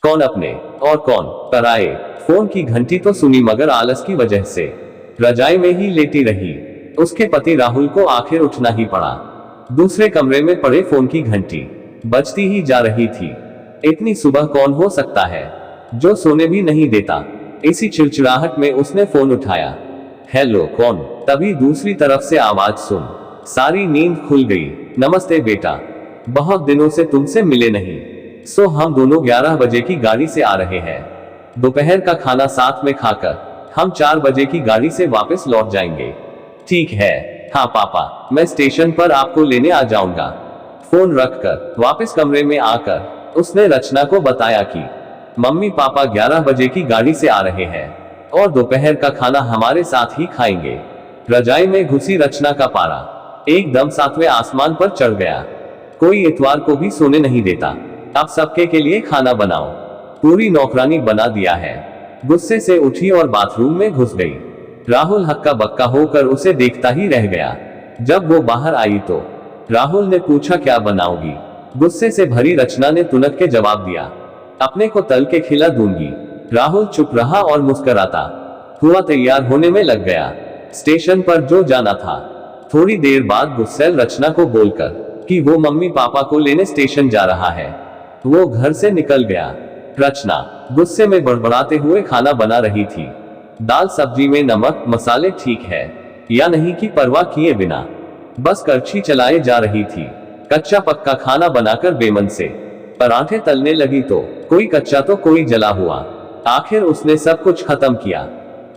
कौन अपने और कौन पराए। फोन की घंटी तो सुनी मगर आलस की वजह से रजाई में ही लेटी रही। उसके पति राहुल को आखिर उठना ही पड़ा। दूसरे कमरे में पड़े फोन की घंटी बजती ही जा रही थी। इतनी सुबह कौन हो सकता है जो सोने भी नहीं देता। इसी चिड़चिड़ाहट में उसने फोन उठाया। हेलो कौन। तभी दूसरी तरफ से आवाज सुन सारी नींद खुल गई। नमस्ते बेटा, बहुत दिनों से तुमसे मिले नहीं। सो हम दोनों 11 बजे की गाड़ी से आ रहे हैं। दोपहर का खाना साथ में खाकर हम 4 बजे की गाड़ी से वापस लौट जाएंगे। ठीक है। हाँ पापा, मैं स्टेशन पर आपको लेने आ जाऊंगा। फोन रखकर वापस कमरे में आकर उसने रचना को बताया कि मम्मी पापा 11 बजे की गाड़ी से आ रहे हैं और दोपहर का खाना हमारे साथ ही खाएंगे। रजाई में घुसी रचना का पारा एकदम 7वें आसमान पर चढ़ गया। कोई इतवार को भी सोने नहीं देता। अब सबके के लिए खाना बनाओ, पूरी नौकरानी बना दिया है। गुस्से से उठी और बाथरूम में घुस गई। राहुल हक्का बक्का होकर उसे देखता ही रह गया। जब वो बाहर आई तो राहुल ने पूछा क्या बनाओगी। गुस्से से भरी रचना ने तुनक के जवाब दिया, अपने को तल के खिला दूंगी। राहुल चुप रहा और मुस्कुराता हुआ तैयार होने में लग गया। स्टेशन पर जो जाना था। थोड़ी देर बाद गुस्सैल रचना को बोलकर कि वो मम्मी पापा को लेने स्टेशन जा रहा है, वो घर से निकल गया। रचना गुस्से में बड़बड़ाते हुए खाना बना रही थी। दाल सब्जी में नमक मसाले ठीक है या नहीं की परवाह किए बिना बस करछी चलाए जा रही थी। कच्चा पक्का खाना बनाकर बेमन से पराठे तलने लगी तो कोई कच्चा तो कोई जला हुआ। आखिर उसने सब कुछ खत्म किया।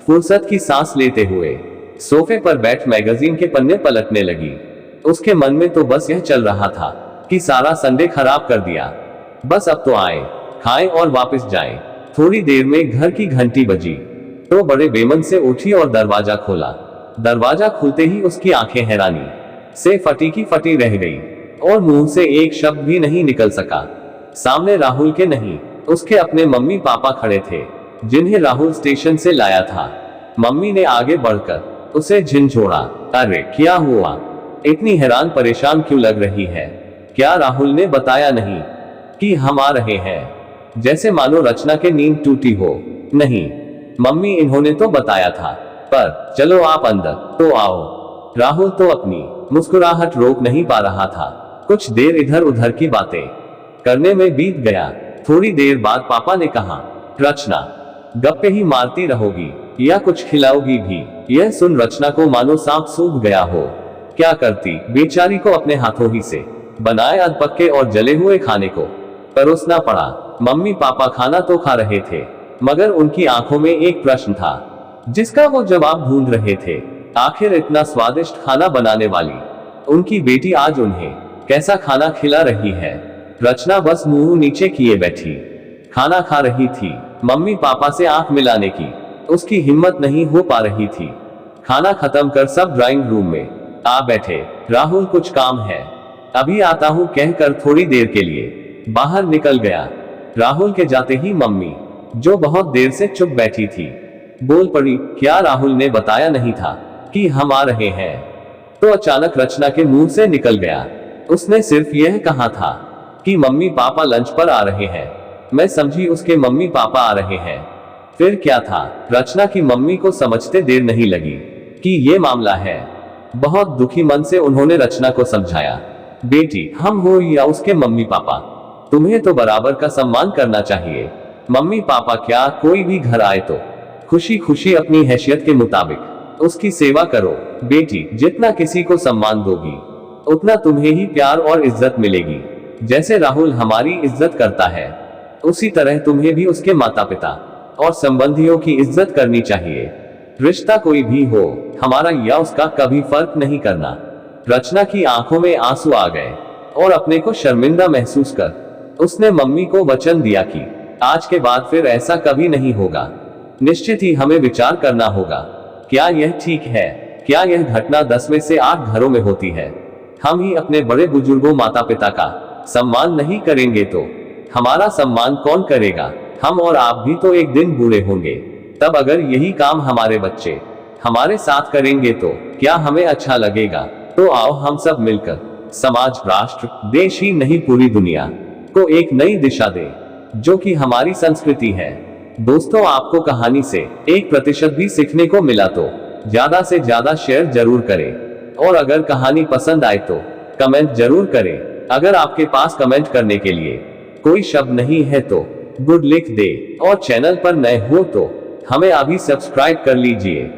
फुर्सत की सांस लेते हुए सोफे पर बैठ मैगजीन के पन्ने पलटने लगी। उसके मन में तो बस यह चल रहा था कि सारा संडे खराब कर दिया। बस अब तो आए, खाएं और वापस जाएं। थोड़ी देर में घर की घंटी बजी तो बड़े बेमन से उठी और दरवाजा खोला। दरवाजा खुलते ही उसकी आंखें हैरानी से फटी की फटी रह गई और मुंह से एक शब्द भी नहीं निकल सका। सामने राहुल के नहीं, उसके अपने मम्मी पापा खड़े थे जिन्हें राहुल स्टेशन से लाया था। मम्मी ने आगे बढ़कर उसे झिंझोड़ा, अरे क्या हुआ, इतनी हैरान परेशान क्यों लग रही है? क्या राहुल ने बताया नहीं कि हम आ रहे हैं? जैसे मानो रचना के नींद टूटी हो। नहीं मम्मी, इन्होंने तो बताया था, पर चलो आप अंदर तो आओ। राहुल तो अपनी मुस्कुराहट रोक नहीं पा रहा था। कुछ देर इधर उधर की बातें करने में बीत गया। थोड़ी देर बाद पापा ने कहा, रचना गप्पे ही मारती रहोगी या कुछ खिलाओगी भी? यह सुन रचना को मानो सांप सूंघ गया हो। क्या करती, बेचारी को अपने हाथों ही से बनाए अधपक्के और जले हुए खाने को परोसना पड़ा। मम्मी पापा खाना तो खा रहे थे मगर उनकी आंखों में एक प्रश्न था जिसका वो जवाब ढूंढ रहे थे। आखिर इतना स्वादिष्ट खाना बनाने वाली उनकी बेटी आज उन्हें कैसा खाना खिला रही है? रचना बस मुंह नीचे किए बैठी खाना खा रही थी। मम्मी पापा से आंख मिलाने की उसकी हिम्मत नहीं हो पा रही थी। खाना खत्म कर सब ड्राइंग रूम में आ बैठे। राहुल कुछ काम है, अभी आता हूं कहकर थोड़ी देर के लिए बाहर निकल गया। राहुल के जाते ही मम्मी, जो बहुत देर से चुप बैठी थी, बोल पड़ी, क्या राहुल ने बताया नहीं था कि हम आ रहे हैं? तो अचानक रचना के मुंह से निकल गया, उसने सिर्फ यह कहा था कि मम्मी पापा लंच पर आ रहे हैं। मैं समझी उसके मम्मी पापा आ रहे हैं। फिर क्या था? रचना की मम्मी को समझते देर नहीं लगी कि ये मामला है। बहुत दुखी मन से उन्होंने रचना को समझाया, बेटी, हम हो या उसके मम्मी पापा, तुम्हें तो बराबर का सम्मान करना चाहिए। मम्मी पापा क्या, कोई भी घर आए तो खुशी खुशी अपनी हैसियत के मुताबिक उसकी सेवा करो। बेटी, जितना किसी को सम्मान दोगी उतना तुम्हें ही प्यार और इज्जत मिलेगी। जैसे राहुल हमारी इज्जत करता है उसी तरह तुम्हें भी उसके माता पिता और संबंधियों की इज्जत करनी चाहिए। रिश्ता कोई भी हो, हमारा या उसका, कभी फर्क नहीं करना। रचना की आंखों में आंसू आ गए और अपने को शर्मिंदा महसूस कर उसने मम्मी को वचन दिया कि आज के बाद फिर ऐसा कभी नहीं होगा। निश्चित ही हमें विचार करना होगा। क्या यह ठीक है? क्या यह घटना 10 में से 8 घरों में होती है? हम ही अपने बड़े बुजुर्गों माता पिता का सम्मान नहीं करेंगे तो हमारा सम्मान कौन करेगा? हम और आप भी तो एक दिन बूढ़े होंगे। तब अगर यही काम हमारे बच्चे हमारे साथ करेंगे तो क्या हमें अच्छा लगेगा? तो आओ हम सब मिलकर समाज, राष्ट्र, देश ही नहीं पूरी दुनिया को एक नई दिशा दे। जो कि हमारी संस्कृति है। दोस्तों, आपको कहानी से 1% भी सीखने को मिला तो ज्यादा से ज्यादा शेयर जरूर करें, और अगर कहानी पसंद आए तो कमेंट जरूर करें। अगर आपके पास कमेंट करने के लिए कोई शब्द नहीं है तो गुड लिख दे, और चैनल पर नए हो तो हमें अभी सब्सक्राइब कर लीजिए।